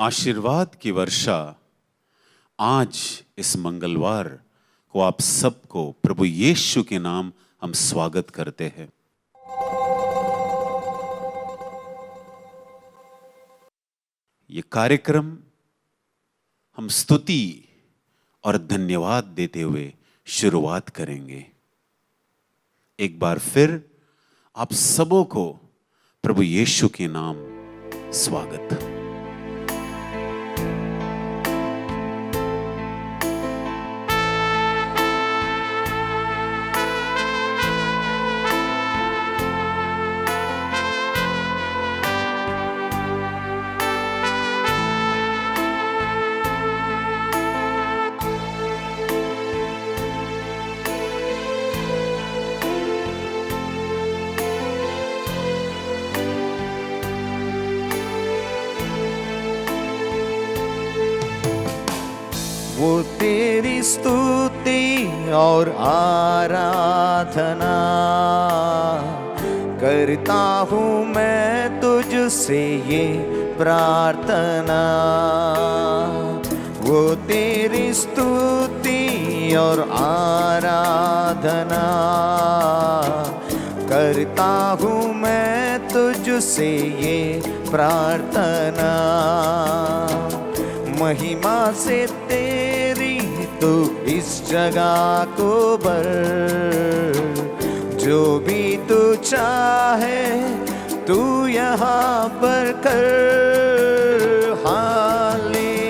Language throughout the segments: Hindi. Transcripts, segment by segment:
आशीर्वाद की वर्षा आज इस मंगलवार को आप सबको प्रभु यीशु के नाम हम स्वागत करते हैं। ये कार्यक्रम हम स्तुति और धन्यवाद देते हुए शुरुआत करेंगे। एक बार फिर आप सबों को प्रभु यीशु के नाम स्वागत। वो तेरी स्तुति और आराधना करता हूँ मैं तुझसे ये प्रार्थना। वो तेरी स्तुति और आराधना करता हूँ मैं तुझसे ये प्रार्थना। महिमा से तेरी तू इस जगह को भर, जो भी तू चाहे तू यहाँ पर कर। Hallelujah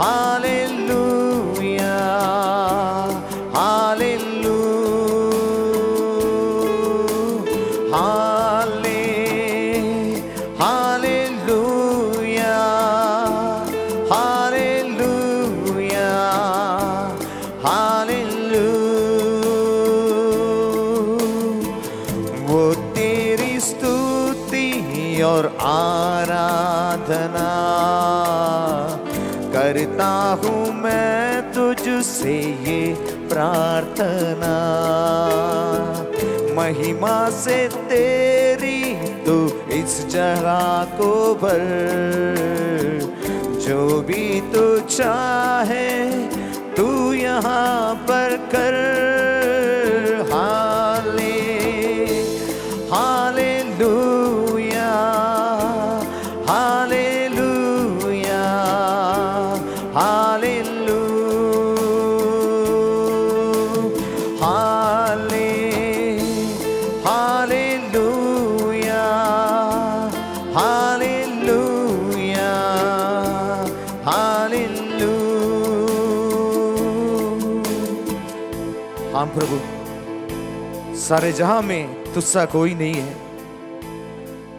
hallelujah hallelujah hallelujah hallelujah hallelujah. वो तेरी स्तुति और आराधना करता हूँ मैं तुझसे ये प्रार्थना। महिमा से तेरी तू इस जगह को भर, जो भी तू चाहे तू यहाँ पर कर। Hallelujah hallelujah hallelujah hallelujah hallelujah hallelujah. हाँ प्रभु, सारे जहां में तुझसा कोई नहीं है।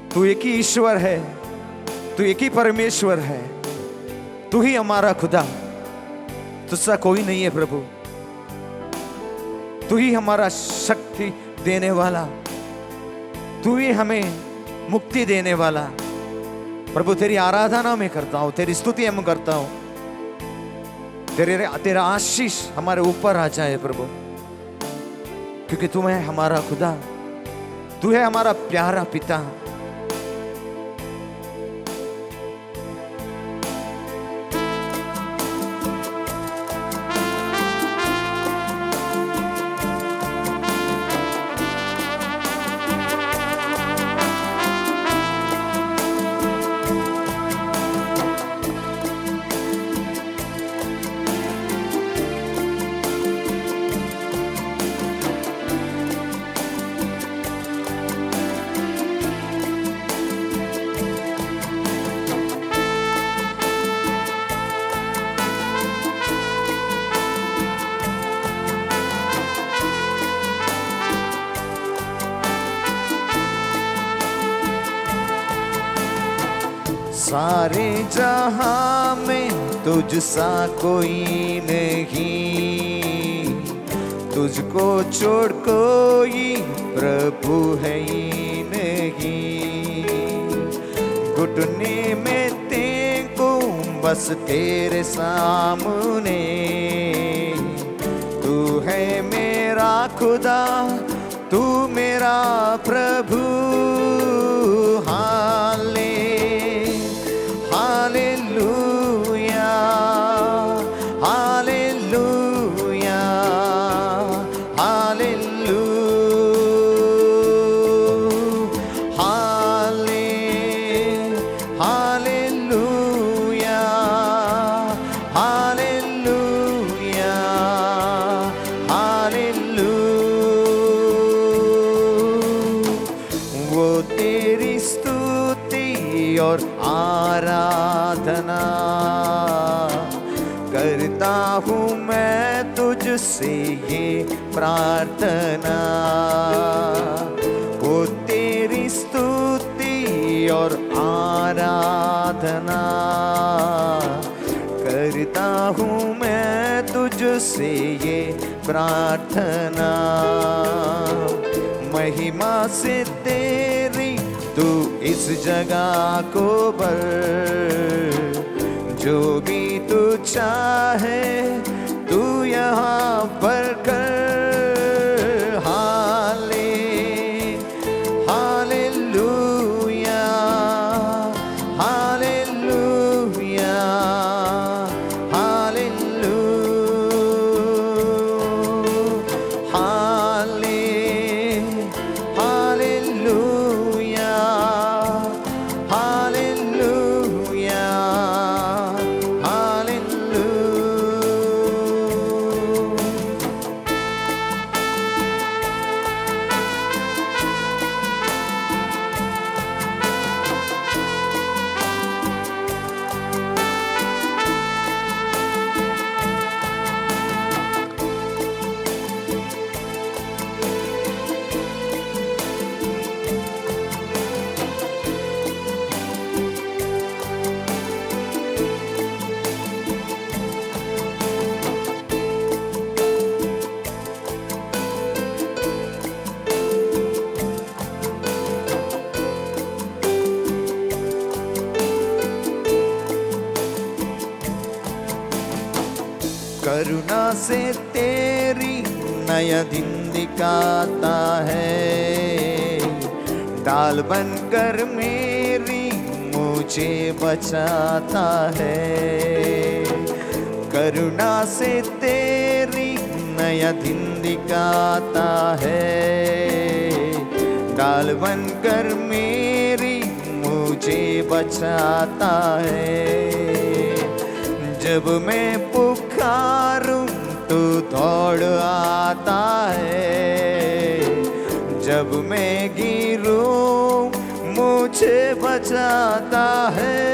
तू एक ही ईश्वर है, तू एक ही परमेश्वर है, तू ही हमारा खुदा। तुझसा कोई नहीं है प्रभु। तू ही हमारा शक्ति देने वाला, तू ही हमें मुक्ति देने वाला। प्रभु तेरी आराधना में करता हूं, तेरी स्तुति हम करता हूं। तेरा आशीष हमारे ऊपर आ जाए प्रभु, क्योंकि तू है हमारा खुदा, तू है हमारा प्यारा पिता। सारे जहां में तुझसा कोई नहीं, तुझको छोड़ कोई प्रभु है ही नहीं। घुटने में तेको बस तेरे सामने, तू है मेरा खुदा, तू मेरा प्रभु। Hallelujah, hallelujah, hallelujah, hallelujah, hallelujah, hallelujah. वो तेरी स्तुति और आराधना करता हूँ मैं तुझसे ये प्रार्थना। वो तेरी स्तुति और आराधना करता हूँ मैं तुझसे ये प्रार्थना। महिमा से तेरी तू इस जगह को भर, जो भी तू चाहे तू यहाँ पर कर। Hallelujah, hallelujah, hallelujah, hallelujah, hallelujah, करुणा से तेरी नया दिन दिखाता है। डाल बनकर मेरी मुझे बचाता है। करुणा से तेरी नया दिन दिखाता है। डाल बनकर मेरी मुझे बचाता है। जब मैं पुकारूं तू दौड़ आता है। जब मैं गिरूं मुझे बचाता है।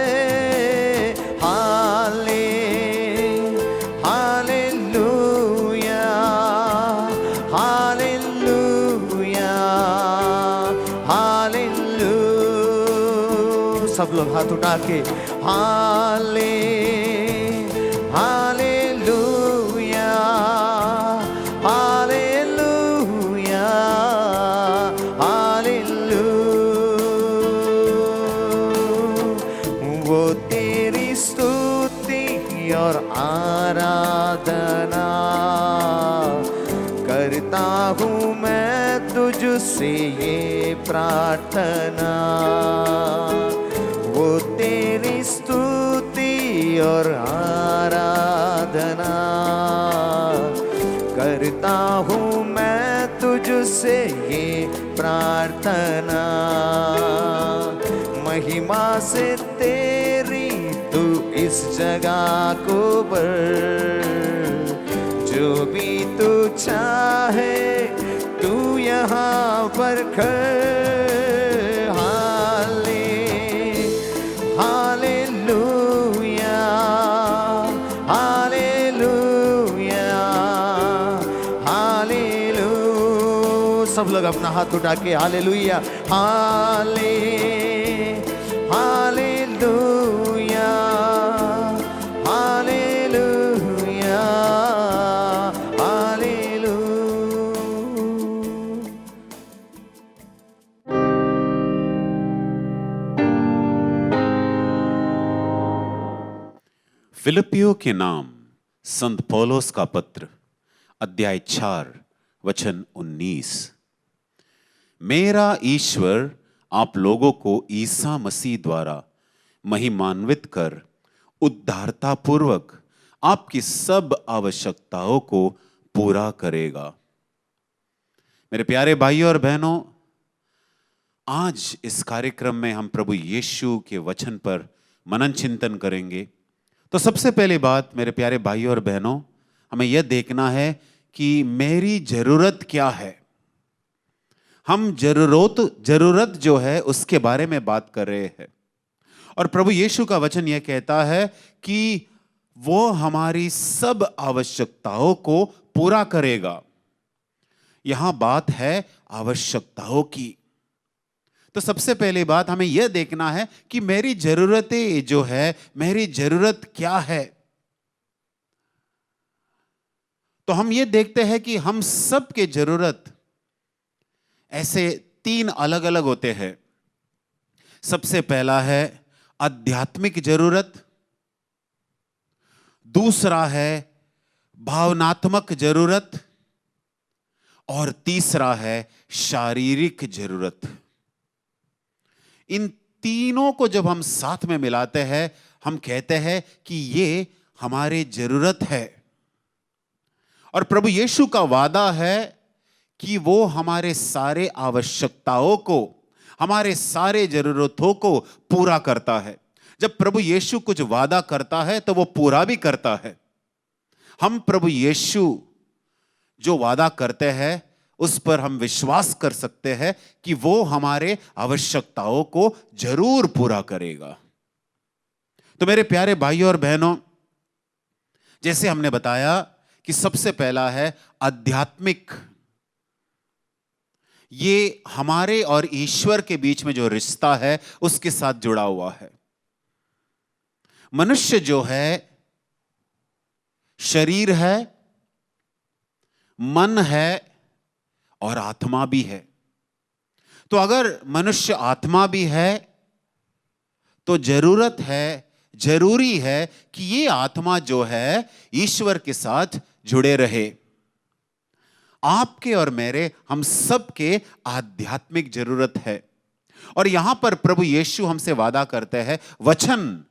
Hallelujah, hallelujah, hallelujah. सब लोग हाथ उठा के हालेलुया, हालेलुया, हालेलुया। वो तेरी स्तुति और आराधना करता हूँ मैं तुझसे ये प्रार्थना। वो तेरी स्तुति और आराधना करता हूँ मैं तुझसे ये प्रार्थना। महिमा से तेरी तू इस जगह को भर, जो भी तू चाहे तू यहाँ पर कर। Hallelujah, hallelujah, hallelujah. सब लोग अपना हाथ उठा के हालेलुया, हालेलुया, हालेलुया, फिलिपियों के नाम संत पौलुस का पत्र, अध्याय 4 वचन 19। मेरा ईश्वर आप लोगों को ईसा मसीह द्वारा महिमान्वित कर उद्धारता पूर्वक आपकी सब आवश्यकताओं को पूरा करेगा। मेरे प्यारे भाइयों और बहनों, आज इस कार्यक्रम में हम प्रभु यीशु के वचन पर मनन चिंतन करेंगे। तो सबसे पहली बात मेरे प्यारे भाइयों और बहनों, हमें यह देखना है कि मेरी जरूरत क्या है। हम जरूरत जो है उसके बारे में बात कर रहे हैं, और प्रभु यीशु का वचन यह कहता है कि वो हमारी सब आवश्यकताओं को पूरा करेगा। यहां बात है आवश्यकताओं की। तो सबसे पहली बात हमें यह देखना है कि मेरी जरूरतें जो है, मेरी जरूरत क्या है। तो हम यह देखते हैं कि हम सब के जरूरत ऐसे 3 अलग अलग होते हैं। सबसे पहला है आध्यात्मिक जरूरत, दूसरा है भावनात्मक जरूरत, और तीसरा है शारीरिक जरूरत। इन तीनों को जब हम साथ में मिलाते हैं, हम कहते हैं कि ये हमारी जरूरत है। और प्रभु यीशु का वादा है कि वो हमारे सारे आवश्यकताओं को, हमारे सारे जरूरतों को पूरा करता है। जब प्रभु यीशु कुछ वादा करता है तो वो पूरा भी करता है। हम प्रभु यीशु जो वादा करते हैं उस पर हम विश्वास कर सकते हैं कि वो हमारे आवश्यकताओं को जरूर पूरा करेगा। तो मेरे प्यारे भाइयों और बहनों, जैसे हमने बताया कि सबसे पहला है आध्यात्मिक। ये हमारे और ईश्वर के बीच में जो रिश्ता है उसके साथ जुड़ा हुआ है। मनुष्य जो है, शरीर है, मन है और आत्मा भी है। तो अगर मनुष्य आत्मा भी है तो जरूरी है कि ये आत्मा जो है ईश्वर के साथ जुड़े रहे। आपके और मेरे, हम सब के आध्यात्मिक जरूरत है। और यहां पर प्रभु यीशु हमसे वादा करते हैं, वचन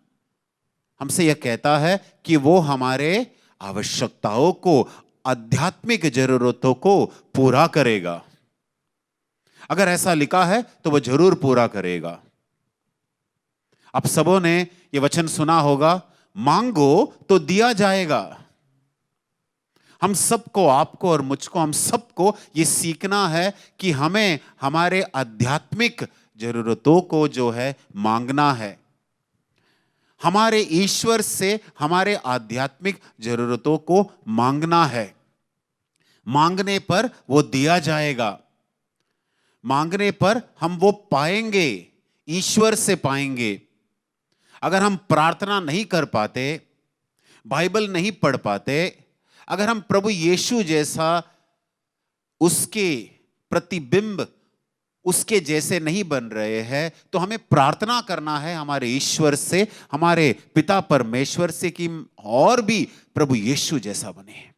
हमसे यह कहता है कि वो हमारे आवश्यकताओं को, आध्यात्मिक जरूरतों को पूरा करेगा। अगर ऐसा लिखा है तो वो जरूर पूरा करेगा। आप सबों ने ये वचन सुना होगा, मांगो तो दिया जाएगा। हम सबको, आपको और मुझको, हम सबको ये सीखना है कि हमें हमारे आध्यात्मिक जरूरतों को जो है मांगना है। हमारे ईश्वर से हमारे आध्यात्मिक जरूरतों को मांगना है। मांगने पर वो दिया जाएगा। मांगने पर हम वो पाएंगे, ईश्वर से पाएंगे। अगर हम प्रार्थना नहीं कर पाते, बाइबल नहीं पढ़ पाते, अगर हम प्रभु यीशु जैसा, उसके प्रतिबिंब, उसके जैसे नहीं बन रहे हैं, तो हमें प्रार्थना करना है हमारे ईश्वर से, हमारे पिता परमेश्वर से कि और भी प्रभु यीशु जैसा बने।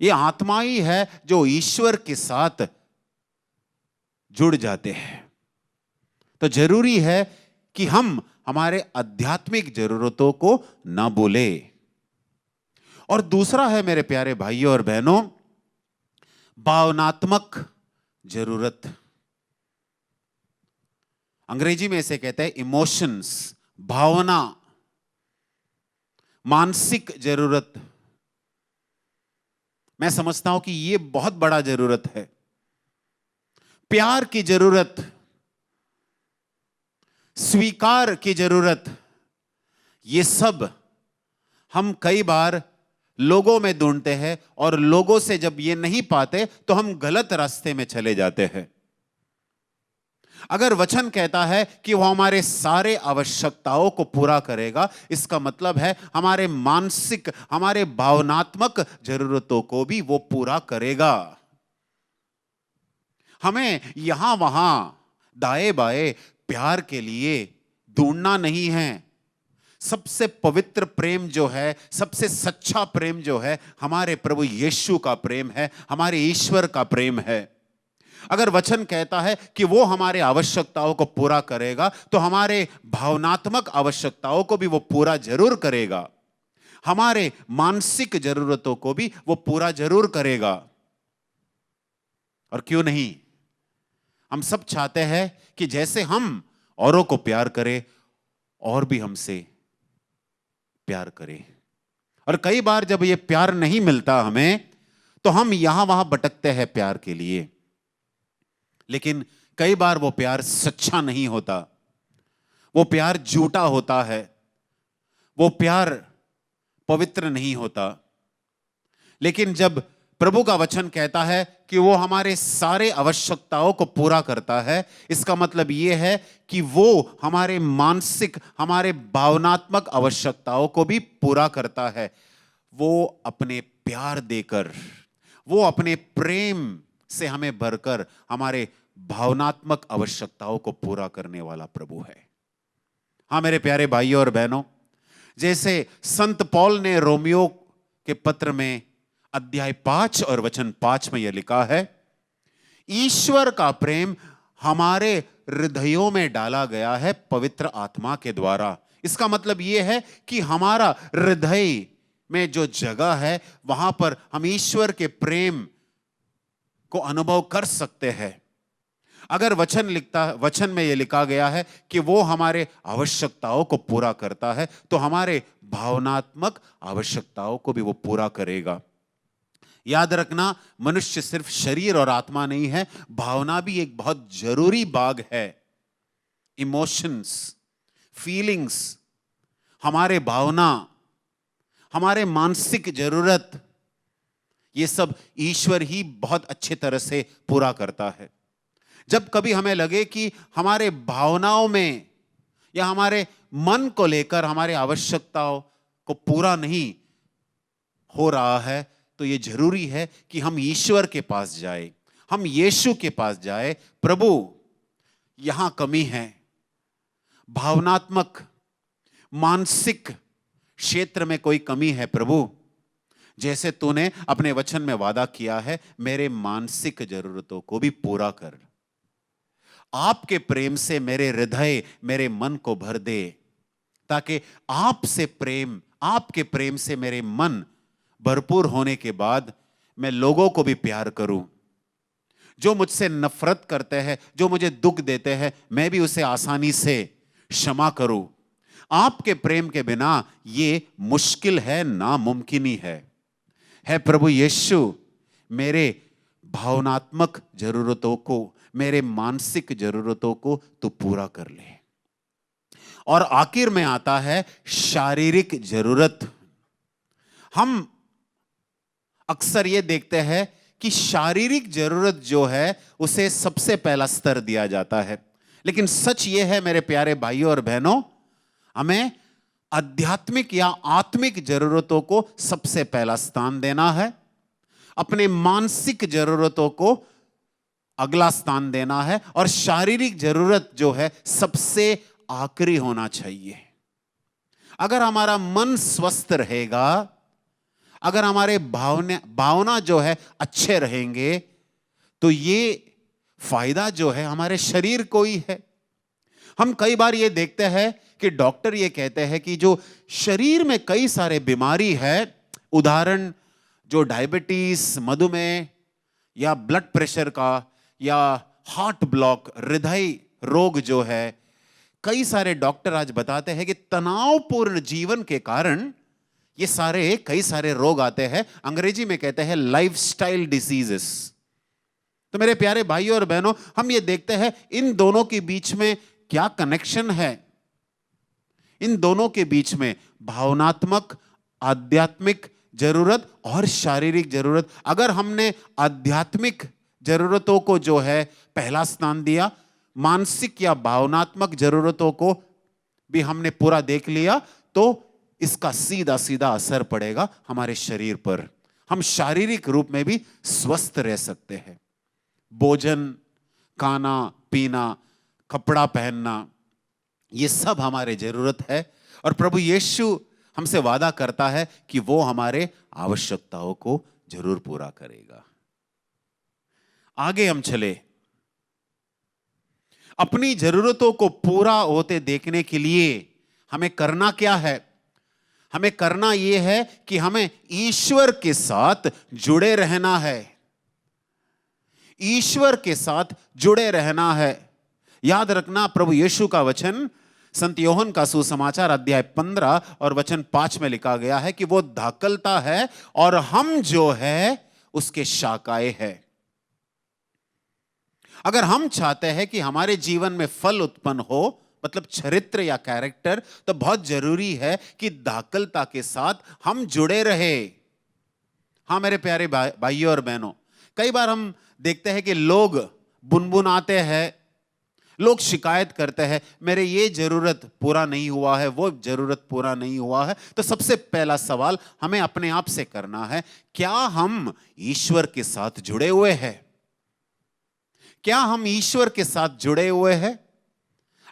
ये आत्मा ही है जो ईश्वर के साथ जुड़ जाते हैं। तो जरूरी है कि हम हमारे आध्यात्मिक जरूरतों को ना भूलें। और दूसरा है मेरे प्यारे भाइयों और बहनों, भावनात्मक जरूरत। अंग्रेजी में इसे कहते हैं इमोशंस, भावना, मानसिक जरूरत। मैं समझता हूं कि ये बहुत बड़ा जरूरत है। प्यार की जरूरत, स्वीकार की जरूरत, ये सब हम कई बार लोगों में ढूंढते हैं, और लोगों से जब ये नहीं पाते तो हम गलत रास्ते में चले जाते हैं। अगर वचन कहता है कि वह हमारे सारे आवश्यकताओं को पूरा करेगा, इसका मतलब है हमारे मानसिक, हमारे भावनात्मक जरूरतों को भी वो पूरा करेगा। हमें यहां वहां, दाएं बाएं प्यार के लिए ढूंढना नहीं है। सबसे पवित्र प्रेम जो है, सबसे सच्चा प्रेम जो है, हमारे प्रभु यीशु का प्रेम है, हमारे ईश्वर का प्रेम है। अगर वचन कहता है कि वो हमारे आवश्यकताओं को पूरा करेगा, तो हमारे भावनात्मक आवश्यकताओं को भी वो पूरा जरूर करेगा, हमारे मानसिक जरूरतों को भी वो पूरा जरूर करेगा। और क्यों नहीं, हम सब चाहते हैं कि जैसे हम औरों को प्यार करें, और भी हमसे प्यार करें। और कई बार जब ये प्यार नहीं मिलता हमें, तो हम यहां वहां भटकते हैं प्यार के लिए। लेकिन कई बार वो प्यार सच्चा नहीं होता, वो प्यार झूठा होता है, वो प्यार पवित्र नहीं होता। लेकिन जब प्रभु का वचन कहता है कि वो हमारे सारे आवश्यकताओं को पूरा करता है, इसका मतलब ये है कि वो हमारे मानसिक, हमारे भावनात्मक आवश्यकताओं को भी पूरा करता है। वो अपने प्यार देकर, वो अपने प्रेम से हमें भरकर हमारे भावनात्मक आवश्यकताओं को पूरा करने वाला प्रभु है। हाँ मेरे प्यारे भाइयों और बहनों, जैसे संत पौल ने रोमियो के पत्र में अध्याय 5 और वचन 5 में यह लिखा है, ईश्वर का प्रेम हमारे हृदयों में डाला गया है पवित्र आत्मा के द्वारा। इसका मतलब यह है कि हमारा हृदय में जो जगह है, वहां पर हम ईश्वर के प्रेम को अनुभव कर सकते हैं। अगर वचन में यह लिखा गया है कि वो हमारे आवश्यकताओं को पूरा करता है, तो हमारे भावनात्मक आवश्यकताओं को भी वो पूरा करेगा। याद रखना, मनुष्य सिर्फ शरीर और आत्मा नहीं है, भावना भी एक बहुत जरूरी भाग है। इमोशंस, फीलिंग्स, हमारे भावना, हमारे मानसिक जरूरत, ये सब ईश्वर ही बहुत अच्छी तरह से पूरा करता है। जब कभी हमें लगे कि हमारे भावनाओं में या हमारे मन को लेकर हमारे आवश्यकताओं को पूरा नहीं हो रहा है, तो ये जरूरी है कि हम ईश्वर के पास जाए, हम यीशु के पास जाए। प्रभु, यहां कमी है, भावनात्मक मानसिक क्षेत्र में कोई कमी है प्रभु, जैसे तूने अपने वचन में वादा किया है, मेरे मानसिक जरूरतों को भी पूरा कर। आपके प्रेम से मेरे हृदय, मेरे मन को भर दे, ताकि आपके प्रेम से मेरे मन भरपूर होने के बाद मैं लोगों को भी प्यार करूं। जो मुझसे नफरत करते हैं, जो मुझे दुख देते हैं, मैं भी उसे आसानी से क्षमा करूं। आपके प्रेम के बिना ये मुश्किल है, नामुमकिन ही है प्रभु यीशु, मेरे भावनात्मक जरूरतों को, मेरे मानसिक जरूरतों को तू पूरा कर ले। और आखिर में आता है शारीरिक जरूरत। हम अक्सर ये देखते हैं कि शारीरिक जरूरत जो है उसे सबसे पहला स्तर दिया जाता है, लेकिन सच ये है मेरे प्यारे भाइयों और बहनों, हमें आध्यात्मिक या आत्मिक जरूरतों को सबसे पहला स्थान देना है, अपने मानसिक जरूरतों को अगला स्थान देना है, और शारीरिक जरूरत जो है सबसे आखिरी होना चाहिए। अगर हमारा मन स्वस्थ रहेगा, अगर हमारे भावना जो है अच्छे रहेंगे, तो ये फायदा जो है हमारे शरीर को ही है। हम कई बार ये देखते हैं कि डॉक्टर ये कहते हैं कि जो शरीर में कई सारे बीमारी है, उदाहरण जो डायबिटीज, मधुमेह या ब्लड प्रेशर का, या हार्ट ब्लॉक, हृदय रोग जो है, कई सारे डॉक्टर आज बताते हैं कि तनावपूर्ण जीवन के कारण ये कई सारे रोग आते हैं। अंग्रेजी में कहते हैं लाइफस्टाइल डिसीजेस। तो मेरे प्यारे भाइयों और बहनों, हम ये देखते हैं इन दोनों के बीच में क्या कनेक्शन है। इन दोनों के बीच में भावनात्मक, आध्यात्मिक जरूरत और शारीरिक जरूरत। अगर हमने आध्यात्मिक जरूरतों को जो है पहला स्थान दिया, मानसिक या भावनात्मक जरूरतों को भी हमने पूरा देख लिया, तो इसका सीधा सीधा असर पड़ेगा हमारे शरीर पर। हम शारीरिक रूप में भी स्वस्थ रह सकते हैं। भोजन, खाना पीना, कपड़ा पहनना, ये सब हमारे जरूरत है, और प्रभु यीशु हमसे वादा करता है कि वो हमारे आवश्यकताओं को जरूर पूरा करेगा। आगे हम चले अपनी जरूरतों को पूरा होते देखने के लिए हमें करना क्या है? हमें करना यह है कि हमें ईश्वर के साथ जुड़े रहना है। ईश्वर के साथ जुड़े रहना है। याद रखना, प्रभु यीशु का वचन संत योहन का सुसमाचार अध्याय 15 और वचन 5 में लिखा गया है कि वो धाकलता है और हम जो है उसके शाखाएं हैं। अगर हम चाहते हैं कि हमारे जीवन में फल उत्पन्न हो, मतलब चरित्र या कैरेक्टर, तो बहुत जरूरी है कि धाकलता के साथ हम जुड़े रहे। हां मेरे प्यारे भाइयों और बहनों, कई बार हम देखते हैं कि लोग बुनबुनाते हैं, लोग शिकायत करते हैं, मेरे ये जरूरत पूरा नहीं हुआ है, वो जरूरत पूरा नहीं हुआ है। तो सबसे पहला सवाल हमें अपने आप से करना है, क्या हम ईश्वर के साथ जुड़े हुए हैं? क्या हम ईश्वर के साथ जुड़े हुए हैं?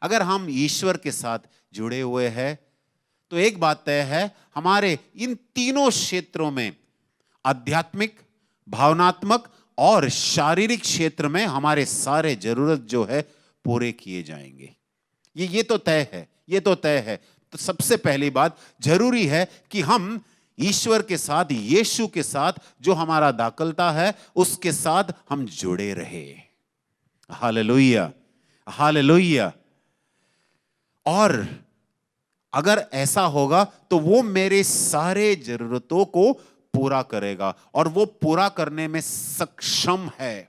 अगर हम ईश्वर के साथ जुड़े हुए हैं तो एक बात तय है, हमारे इन तीनों क्षेत्रों में, आध्यात्मिक, भावनात्मक और शारीरिक क्षेत्र में, हमारे सारे जरूरत जो है पूरे किए जाएंगे। ये तो तय है, ये तो तय है। तो सबसे पहली बात जरूरी है कि हम ईश्वर के साथ, यीशु के साथ, जो हमारा दाखलता है, उसके साथ हम जुड़े रहे। Hallelujah, hallelujah. और अगर ऐसा होगा तो वो मेरे सारे जरूरतों को पूरा करेगा, और वो पूरा करने में सक्षम है।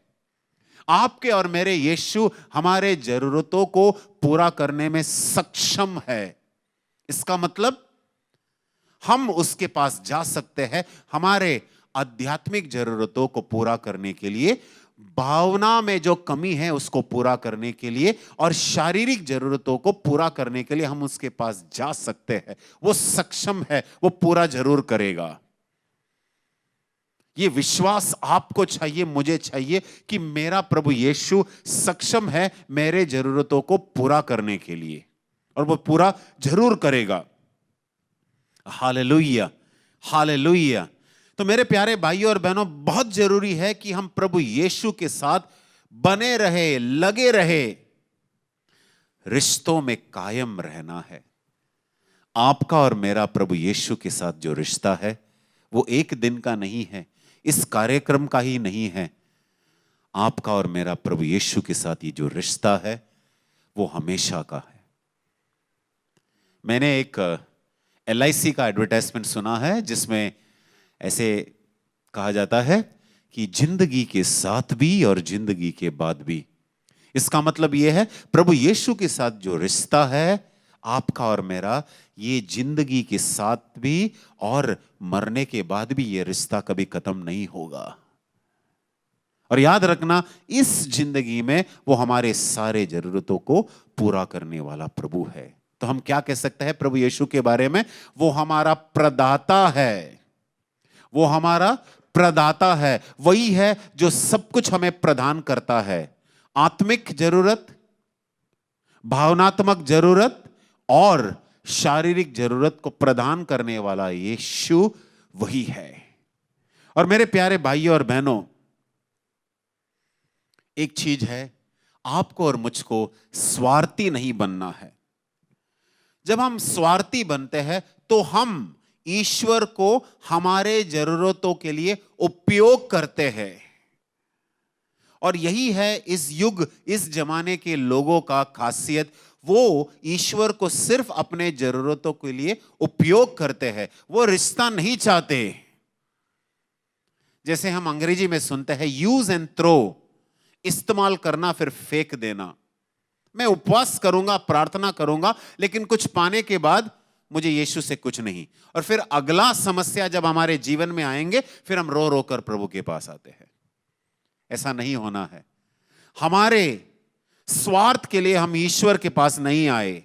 आपके और मेरे यीशु हमारे जरूरतों को पूरा करने में सक्षम है। इसका मतलब हम उसके पास जा सकते हैं हमारे आध्यात्मिक जरूरतों को पूरा करने के लिए, भावना में जो कमी है उसको पूरा करने के लिए, और शारीरिक जरूरतों को पूरा करने के लिए हम उसके पास जा सकते हैं। वो सक्षम है, वो पूरा जरूर करेगा। ये विश्वास आपको चाहिए, मुझे चाहिए कि मेरा प्रभु यीशु सक्षम है मेरे जरूरतों को पूरा करने के लिए, और वो पूरा जरूर करेगा। Hallelujah, hallelujah. तो मेरे प्यारे भाइयों और बहनों, बहुत जरूरी है कि हम प्रभु यीशु के साथ बने रहे, लगे रहे। रिश्तों में कायम रहना है। आपका और मेरा प्रभु यीशु के साथ जो रिश्ता है वो एक दिन का नहीं है, इस कार्यक्रम का ही नहीं है। आपका और मेरा प्रभु यीशु के साथ ये जो रिश्ता है वो हमेशा का है। मैंने एक LIC का एडवर्टाइजमेंट सुना है जिसमें ऐसे कहा जाता है कि जिंदगी के साथ भी और जिंदगी के बाद भी। इसका मतलब यह है, प्रभु यीशु के साथ जो रिश्ता है आपका और मेरा, ये जिंदगी के साथ भी और मरने के बाद भी ये रिश्ता कभी खत्म नहीं होगा। और याद रखना, इस जिंदगी में वो हमारे सारे जरूरतों को पूरा करने वाला प्रभु है। तो हम क्या कह सकते हैं प्रभु यीशु के बारे में? वो हमारा प्रदाता है, वो हमारा प्रदाता है। वही है जो सब कुछ हमें प्रदान करता है। आत्मिक जरूरत, भावनात्मक जरूरत और शारीरिक जरूरत को प्रदान करने वाला यीशु वही है। और मेरे प्यारे भाइयों और बहनों, एक चीज है, आपको और मुझको स्वार्थी नहीं बनना है। जब हम स्वार्थी बनते हैं तो हम ईश्वर को हमारे जरूरतों के लिए उपयोग करते हैं। और यही है इस युग, इस जमाने के लोगों का खासियत। वो ईश्वर को सिर्फ अपने जरूरतों के लिए उपयोग करते हैं, वो रिश्ता नहीं चाहते। जैसे हम अंग्रेजी में सुनते हैं, यूज एंड थ्रो, इस्तेमाल करना फिर फेंक देना। मैं उपवास करूंगा, प्रार्थना करूंगा, लेकिन कुछ पाने के बाद मुझे यीशु से कुछ नहीं। और फिर अगला समस्या जब हमारे जीवन में आएंगे, फिर हम रो रो कर प्रभु के पास आते हैं। ऐसा नहीं होना है। हमारे स्वार्थ के लिए हम ईश्वर के पास नहीं आए।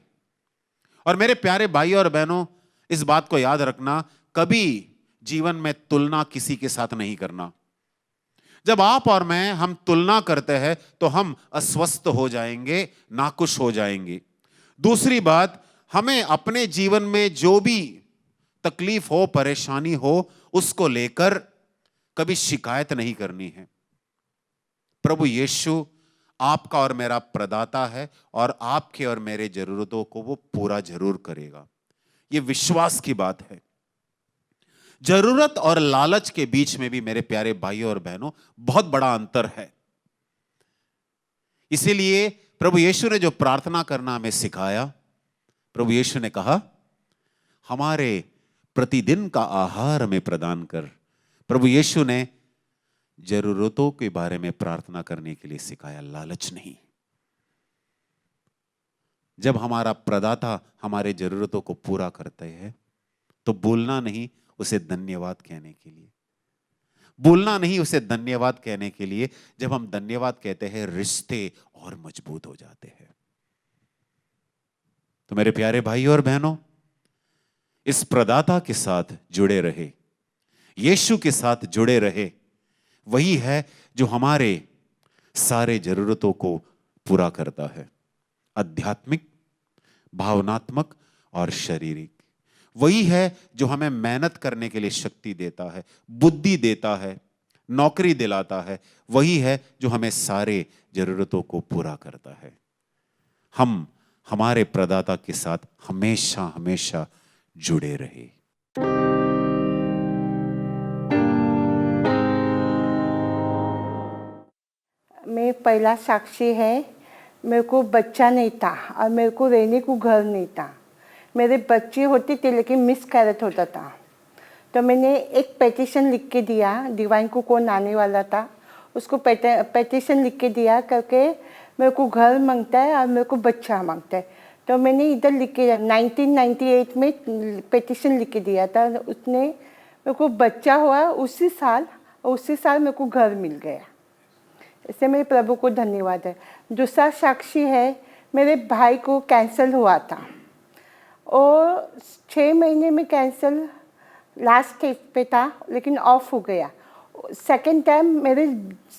और मेरे प्यारे भाइयों और बहनों, इस बात को याद रखना, कभी जीवन में तुलना किसी के साथ नहीं करना। जब आप और मैं हम तुलना करते हैं तो हम अस्वस्थ हो जाएंगे, नाखुश हो जाएंगे। दूसरी बात, हमें अपने जीवन में जो भी तकलीफ हो, परेशानी हो, उसको लेकर कभी शिकायत नहीं करनी है। प्रभु यीशु आपका और मेरा प्रदाता है और आपके और मेरे जरूरतों को वो पूरा जरूर करेगा। ये विश्वास की बात है। जरूरत और लालच के बीच में भी मेरे प्यारे भाइयों और बहनों बहुत बड़ा अंतर है। इसीलिए प्रभु यीशु ने जो प्रार्थना करना हमें सिखाया, प्रभु यीशु ने कहा हमारे प्रतिदिन का आहार हमें प्रदान कर। प्रभु यीशु ने जरूरतों के बारे में प्रार्थना करने के लिए सिखाया, लालच नहीं। जब हमारा प्रदाता हमारे जरूरतों को पूरा करते हैं तो बोलना नहीं, उसे धन्यवाद कहने के लिए। बोलना नहीं, उसे धन्यवाद कहने के लिए। जब हम धन्यवाद कहते हैं रिश्ते और मजबूत हो जाते हैं। तो मेरे प्यारे भाइयों और बहनों, इस प्रदाता के साथ जुड़े रहे, यीशु के साथ जुड़े रहे। वही है जो हमारे सारे जरूरतों को पूरा करता है, आध्यात्मिक, भावनात्मक और शारीरिक। वही है जो हमें मेहनत करने के लिए शक्ति देता है, बुद्धि देता है, नौकरी दिलाता है। वही है जो हमें सारे जरूरतों को पूरा करता है। हम हमारे प्रदाता के साथ हमेशा हमेशा जुड़े रहे। मैं पहला साक्षी है। मेरे को बच्चा नहीं था और मेरे को रहने को घर नहीं था। मेरे बच्चे होते थे लेकिन मिसकैरेज होता था। तो मैंने एक पेटिशन लिख के दिया, डिवाइन को कौन आने वाला था उसको पेटिशन लिख के दिया करके मेरे को घर मांगता है और मेरे को बच्चा मांगता है। तो मैंने इधर लिख के 1998 में पेटिशन लिख के दिया था। उसने मेरे को बच्चा हुआ उसी साल मेरे को घर मिल गया। इससे मेरे प्रभु को धन्यवाद है। दूसरा साक्षी है, मेरे भाई को कैंसर हुआ था और 6 महीने में कैंसर लास्ट स्टेज पे था लेकिन ऑफ हो गया। सेकंड टाइम मेरे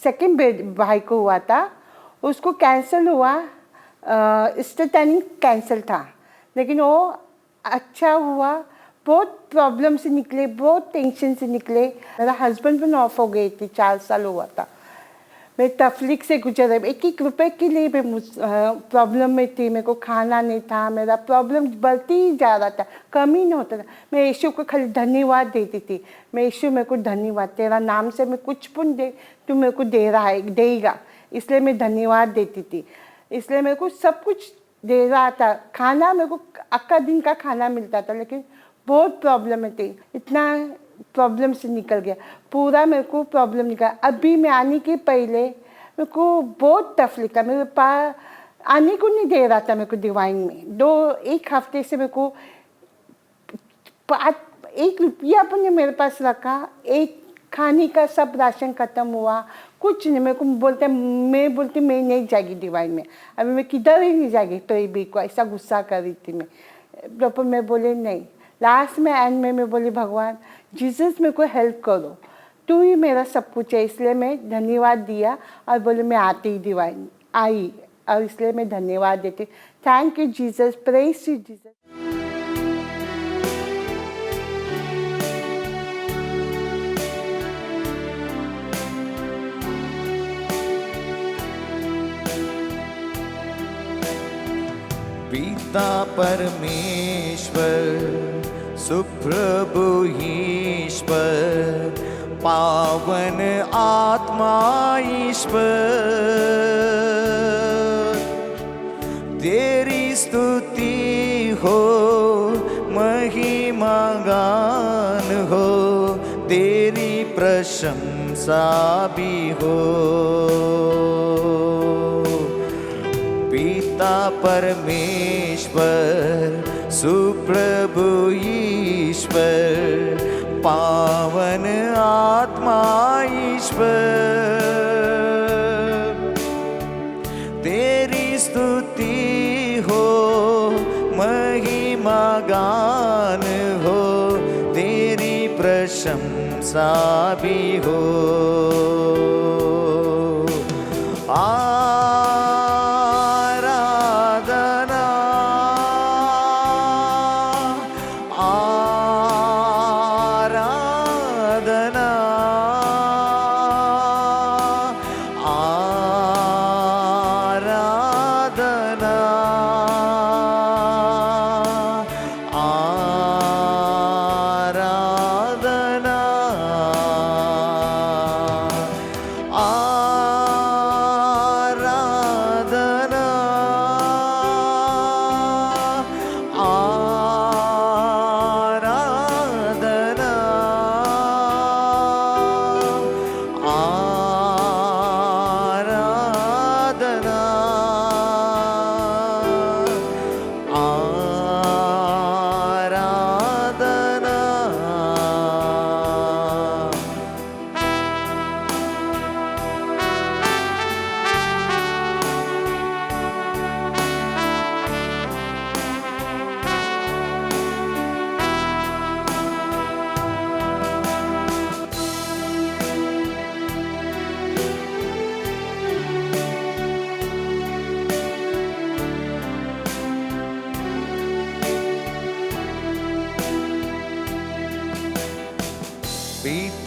सेकंड भाई को हुआ था, उसको कैंसर हुआ, स्टेटनिक कैंसर था लेकिन वो अच्छा हुआ। बहुत प्रॉब्लम से निकले, बहुत टेंशन से निकले। मेरा हस्बैंड भी ऑफ हो गई थी, 4 साल हुआ था। मैं तकलीफ से गुजर रही, 1-1 रुपए के लिए मैं प्रॉब्लम में थी। मेरे को खाना नहीं था, मेरा प्रॉब्लम बढ़ती ही जा रहा था, कमी नहीं होता था। मैं यीशु को खाली धन्यवाद देती थी। मैं यीशु मेरे को धन्यवाद, तेरा नाम से मैं कुछ पुण्य दे तू मेरे को दे रहा है, देगा, इसलिए मैं धन्यवाद देती थी। इसलिए मेरे को सब कुछ दे रहा था। खाना मेरे को अक्का दिन का खाना मिलता था लेकिन बहुत प्रॉब्लम में थी। इतना प्रॉब्लम से निकल गया, पूरा मेरे को प्रॉब्लम निकला। अभी मैं आने के पहले मेरे को बहुत तकलीफ था। मेरे पास आने को नहीं दे रहा था मेरे को डिवाइन में। 1 हफ्ते से मेरे को 1 रुपया अपने मेरे पास रखा। एक खाने का सब राशन खत्म हुआ, कुछ नहीं। मेरे को बोलते, मैं बोलती मैं नहीं जाएगी डिवाइन में, अभी मैं किधर ही नहीं जाएगी। तो ये भी को ऐसा गुस्सा कर रही थी मैं। तो मैं बोले नहीं। लास्ट में एंड में मैं बोली भगवान जीसस मेरे को हेल्प करो, तू ही मेरा सब कुछ है। इसलिए मैं धन्यवाद दिया और बोले मैं आती डिवाइन आई, और इसलिए मैं धन्यवाद देती। Thank you Jesus, praise you Jesus. पिता परमेश्वर सुप्रभु ईश्वर, पावन आत्मा ईश्वर, तेरी स्तुति हो, महिमा गान हो, तेरी प्रशंसा भी हो। पिता परमेश्वर सुप्रभु ईश्वर, पावन आत्मा ईश्वर, तेरी स्तुति हो, महिमा गान हो, तेरी प्रशंसा भी हो।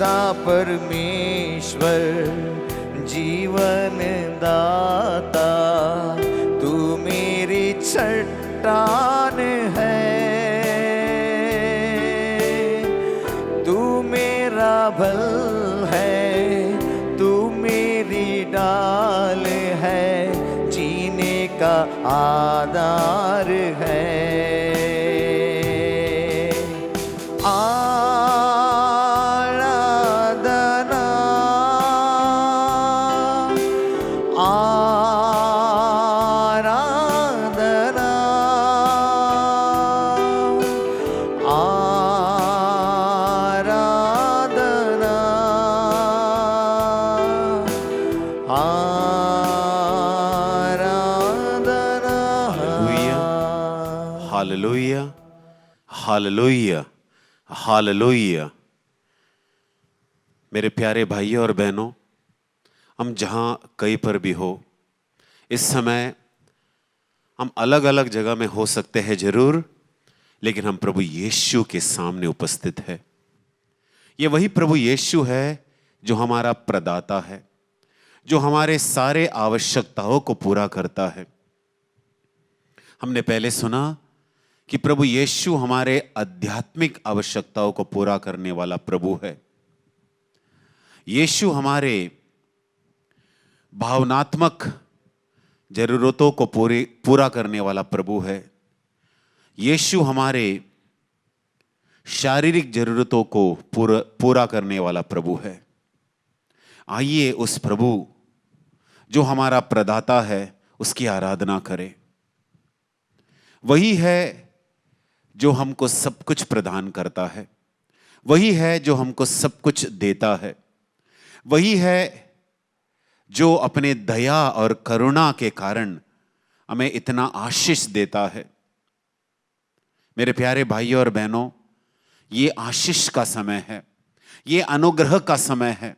पिता परमेश्वर जीवन दाता, तू मेरी चट्टान है, तू मेरा बल है, तू मेरी डाल है, जीने का आधार है। आराधना आराधना आराधना आराधना। Hallelujah, hallelujah, hallelujah. मेरे प्यारे भाइयों और बहनों, हम जहां कहीं पर भी हो, इस समय हम अलग अलग जगह में हो सकते हैं जरूर, लेकिन हम प्रभु यीशु के सामने उपस्थित है। ये वही प्रभु यीशु है जो हमारा प्रदाता है, जो हमारे सारे आवश्यकताओं को पूरा करता है। हमने पहले सुना कि प्रभु यीशु हमारे आध्यात्मिक आवश्यकताओं को पूरा करने वाला प्रभु है। यीशु हमारे भावनात्मक जरूरतों को पूरा करने वाला प्रभु है। यीशु हमारे शारीरिक जरूरतों को पूरा करने वाला प्रभु है। आइए उस प्रभु जो हमारा प्रदाता है उसकी आराधना करें। वही है जो हमको सब कुछ प्रदान करता है, वही है जो हमको सब कुछ देता है, वही है जो अपने दया और करुणा के कारण हमें इतना आशीष देता है। मेरे प्यारे भाइयों और बहनों, ये आशीष का समय है, ये अनुग्रह का समय है,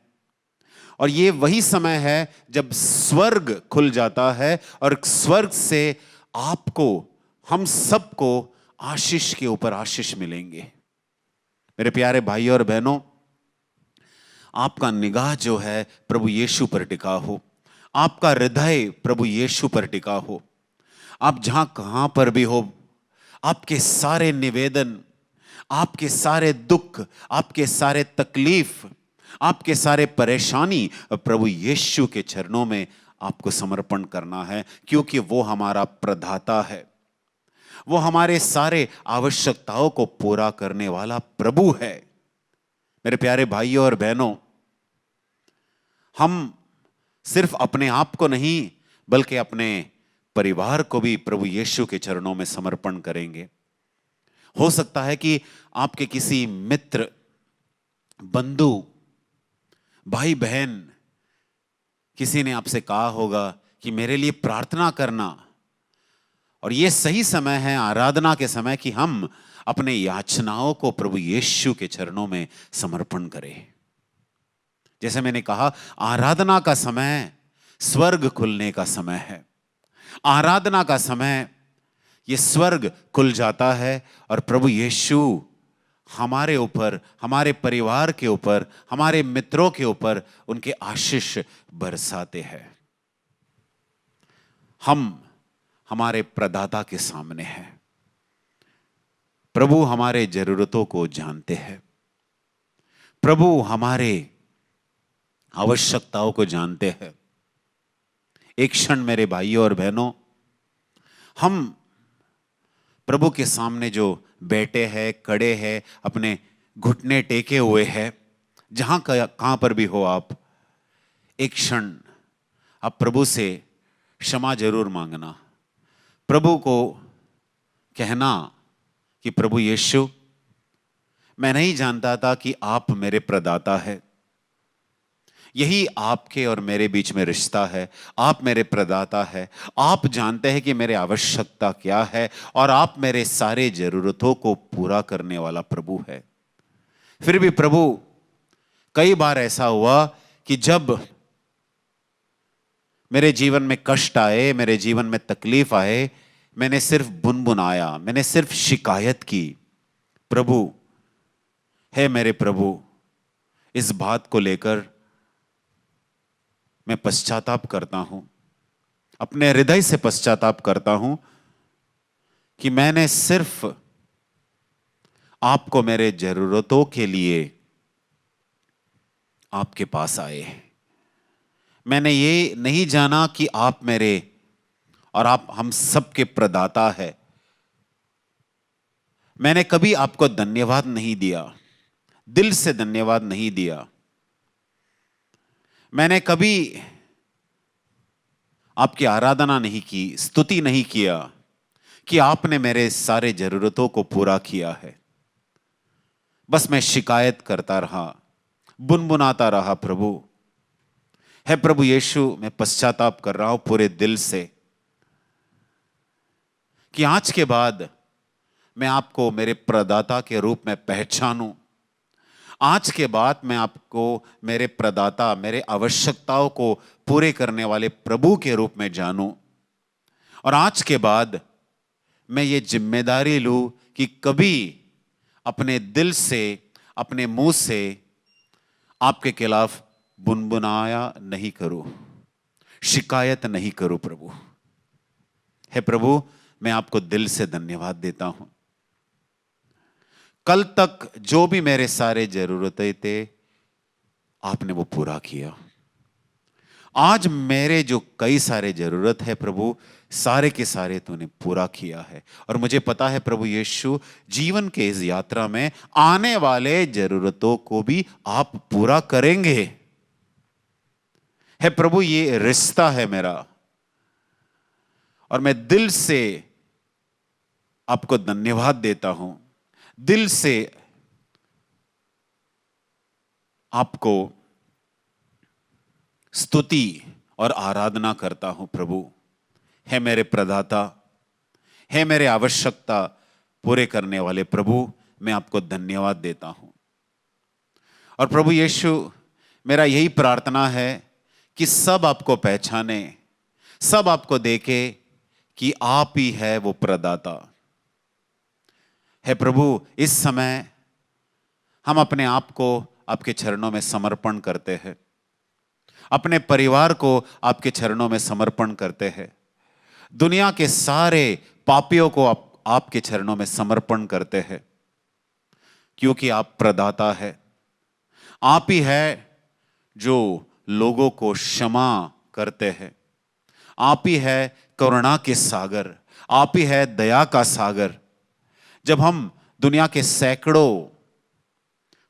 और ये वही समय है जब स्वर्ग खुल जाता है और स्वर्ग से आपको, हम सबको आशीष के ऊपर आशीष मिलेंगे। मेरे प्यारे भाइयों और बहनों, आपका निगाह जो है प्रभु यीशु पर टिका हो, आपका हृदय प्रभु यीशु पर टिका हो। आप जहां कहां पर भी हो, आपके सारे निवेदन, आपके सारे दुख, आपके सारे तकलीफ, आपके सारे परेशानी प्रभु यीशु के चरणों में आपको समर्पण करना है, क्योंकि वो हमारा प्रदाता है, वो हमारे सारे आवश्यकताओं को पूरा करने वाला प्रभु है। मेरे प्यारे भाइयों और बहनों, हम सिर्फ अपने आप को नहीं बल्कि अपने परिवार को भी प्रभु यीशु के चरणों में समर्पण करेंगे। हो सकता है कि आपके किसी मित्र, बंधु, भाई बहन, किसी ने आपसे कहा होगा कि मेरे लिए प्रार्थना करना, और ये सही समय है, आराधना के समय, कि हम अपने याचनाओं को प्रभु यीशु के चरणों में समर्पण करें। जैसे मैंने कहा, आराधना का समय स्वर्ग खुलने का समय है। आराधना का समय ये स्वर्ग खुल जाता है और प्रभु यीशु हमारे ऊपर, हमारे परिवार के ऊपर, हमारे मित्रों के ऊपर उनके आशीष बरसाते हैं। हम हमारे प्रदाता के सामने हैं। प्रभु हमारे जरूरतों को जानते हैं, प्रभु हमारे आवश्यकताओं को जानते हैं। एक क्षण मेरे भाइयों और बहनों, हम प्रभु के सामने जो बैठे हैं, खड़े हैं, अपने घुटने टेके हुए हैं, जहां कहां पर भी हो आप, एक क्षण आप प्रभु से क्षमा जरूर मांगना। प्रभु को कहना कि प्रभु यीशु, मैं नहीं जानता था कि आप मेरे प्रदाता है। यही आपके और मेरे बीच में रिश्ता है। आप मेरे प्रदाता है, आप जानते हैं कि मेरे आवश्यकता क्या है, और आप मेरे सारे जरूरतों को पूरा करने वाला प्रभु है। फिर भी प्रभु, कई बार ऐसा हुआ कि जब मेरे जीवन में कष्ट आए, मेरे जीवन में तकलीफ आए, मैंने सिर्फ बुनबुनाया, मैंने सिर्फ शिकायत की। प्रभु, है मेरे प्रभु, इस बात को लेकर मैं पश्चाताप करता हूं, अपने हृदय से पश्चाताप करता हूं कि मैंने सिर्फ आपको मेरे जरूरतों के लिए आपके पास आए। मैंने ये नहीं जाना कि आप मेरे और आप हम सबके प्रदाता है। मैंने कभी आपको धन्यवाद नहीं दिया, दिल से धन्यवाद नहीं दिया। मैंने कभी आपकी आराधना नहीं की, स्तुति नहीं किया कि आपने मेरे सारे जरूरतों को पूरा किया है। बस मैं शिकायत करता रहा, बुनबुनाता रहा। प्रभु यीशु, मैं पश्चाताप कर रहा हूं पूरे दिल से कि आज के बाद मैं आपको मेरे प्रदाता के रूप में पहचानूं। आज के बाद मैं आपको मेरे प्रदाता, मेरे आवश्यकताओं को पूरे करने वाले प्रभु के रूप में जानूं। और आज के बाद मैं ये जिम्मेदारी लूं कि कभी अपने दिल से, अपने मुंह से आपके खिलाफ बुनबुनाया नहीं करूं, शिकायत नहीं करूं। प्रभु, मैं आपको दिल से धन्यवाद देता हूं। कल तक जो भी मेरे सारे जरूरतें थे आपने वो पूरा किया। आज मेरे जो कई सारे जरूरत है प्रभु, सारे के सारे तूने पूरा किया है। और मुझे पता है प्रभु यीशु, जीवन के इस यात्रा में आने वाले जरूरतों को भी आप पूरा करेंगे। है प्रभु, ये रिश्ता है मेरा और मैं दिल से आपको धन्यवाद देता हूं, दिल से आपको स्तुति और आराधना करता हूं। प्रभु है मेरे प्रदाता, है मेरे आवश्यकता पूरे करने वाले प्रभु, मैं आपको धन्यवाद देता हूं। और प्रभु यीशु, मेरा यही प्रार्थना है कि सब आपको पहचाने, सब आपको देखे कि आप ही है वो प्रदाता। है प्रभु, इस समय हम अपने आप को आपके चरणों में समर्पण करते हैं, अपने परिवार को आपके चरणों में समर्पण करते हैं, दुनिया के सारे पापियों को आपके चरणों में समर्पण करते हैं, क्योंकि आप प्रदाता है। आप ही है जो लोगों को क्षमा करते हैं। आप ही है करुणा के सागर, आप ही है दया का सागर। जब हम दुनिया के सैकड़ों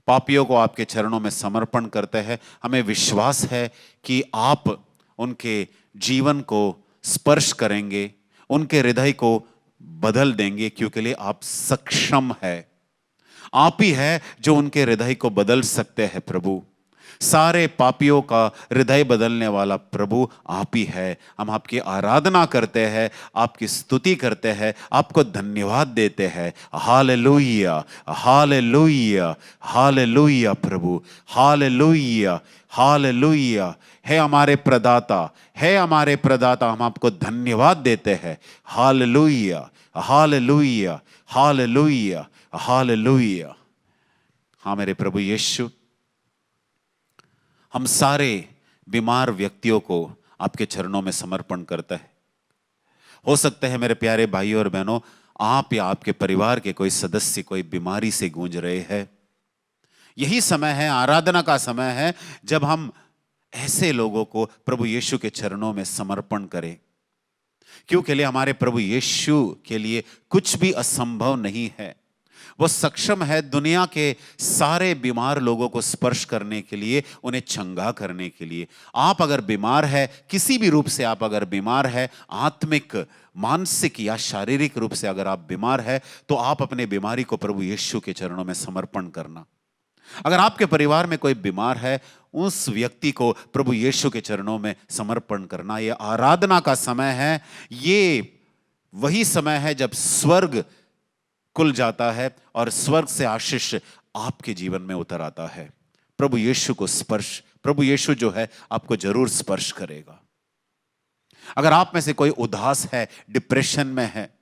पापियों को आपके चरणों में समर्पण करते हैं, हमें विश्वास है कि आप उनके जीवन को स्पर्श करेंगे, उनके हृदय को बदल देंगे, क्योंकि आप सक्षम है। आप ही है जो उनके हृदय को बदल सकते हैं। प्रभु, सारे पापियों का हृदय बदलने वाला प्रभु आप ही है। हम आपकी आराधना करते हैं, आपकी स्तुति करते हैं, आपको धन्यवाद देते हैं। हालेलुया, हालेलुया, हालेलुया प्रभु, हालेलुया, हालेलुया। है हमारे प्रदाता, है हमारे प्रदाता, हम आपको धन्यवाद देते हैं। Hallelujah, hallelujah, hallelujah, hallelujah. हाँ मेरे प्रभु यीशु, हम सारे बीमार व्यक्तियों को आपके चरणों में समर्पण करते हैं। हो सकते हैं मेरे प्यारे भाइयों और बहनों, आप या आपके परिवार के कोई सदस्य कोई बीमारी से गूंज रहे हैं। यही समय है, आराधना का समय है, जब हम ऐसे लोगों को प्रभु यीशु के चरणों में समर्पण करें, क्योंकि लिए हमारे प्रभु यीशु के लिए कुछ भी असंभव नहीं है। वो सक्षम है दुनिया के सारे बीमार लोगों को स्पर्श करने के लिए, उन्हें चंगा करने के लिए। आप अगर बीमार है, किसी भी रूप से आप अगर बीमार है, आत्मिक, मानसिक या शारीरिक रूप से अगर आप बीमार है, तो आप अपने बीमारी को प्रभु यीशु के चरणों में समर्पण करना। अगर आपके परिवार में कोई बीमार है, उस व्यक्ति को प्रभु यीशु के चरणों में समर्पण करना। यह आराधना का समय है, ये वही समय है जब स्वर्ग खुल जाता है और स्वर्ग से आशीष आपके जीवन में उतर आता है। प्रभु यीशु को स्पर्श, प्रभु यीशु जो है आपको जरूर स्पर्श करेगा। अगर आप में से कोई उदास है, डिप्रेशन में है,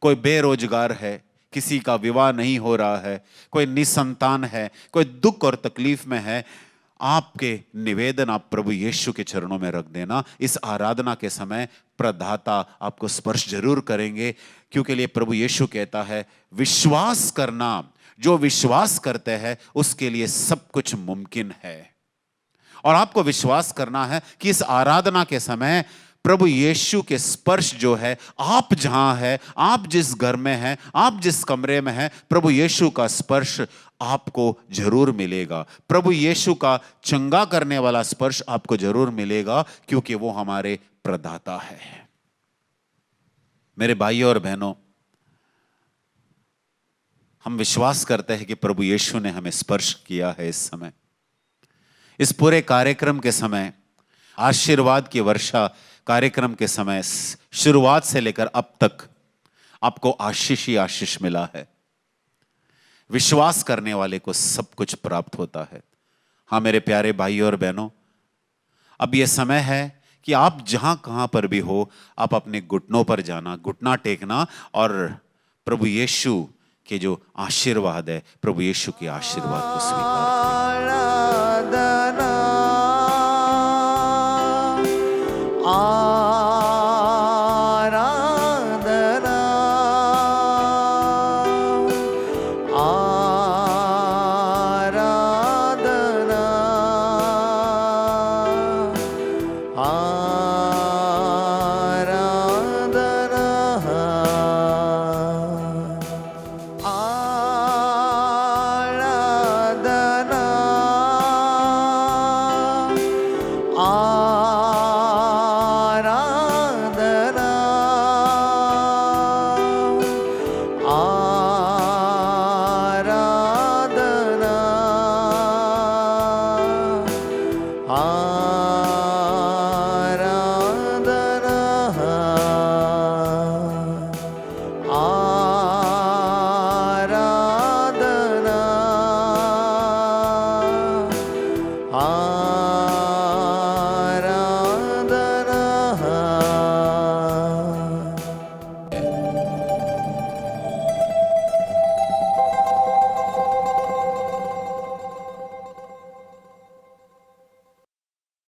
कोई बेरोजगार है, किसी का विवाह नहीं हो रहा है, कोई निसंतान है, कोई दुख और तकलीफ में है, आपके निवेदन आप प्रभु यीशु के चरणों में रख देना। इस आराधना के समय प्रदाता आपको स्पर्श जरूर करेंगे, क्योंकि लिए प्रभु यीशु कहता है विश्वास करना, जो विश्वास करते हैं उसके लिए सब कुछ मुमकिन है। और आपको विश्वास करना है कि इस आराधना के समय प्रभु यीशु के स्पर्श जो है, आप जहां है, आप जिस घर में हैं, आप जिस कमरे में हैं, प्रभु यीशु का स्पर्श आपको जरूर मिलेगा। प्रभु यीशु का चंगा करने वाला स्पर्श आपको जरूर मिलेगा, क्योंकि वो हमारे प्रदाता है। मेरे भाइयों और बहनों, हम विश्वास करते हैं कि प्रभु यीशु ने हमें स्पर्श किया है। इस समय, इस पूरे कार्यक्रम के समय, आशीर्वाद की वर्षा कार्यक्रम के समय, शुरुआत से लेकर अब तक आपको आशीष ही आशीष मिला है। विश्वास करने वाले को सब कुछ प्राप्त होता है। हाँ मेरे प्यारे भाइयों और बहनों, अब यह समय है कि आप जहां कहां पर भी हो, आप अपने घुटनों पर जाना, घुटना टेकना और प्रभु यीशु के जो आशीर्वाद है, प्रभु यीशु के आशीर्वाद को स्वीकार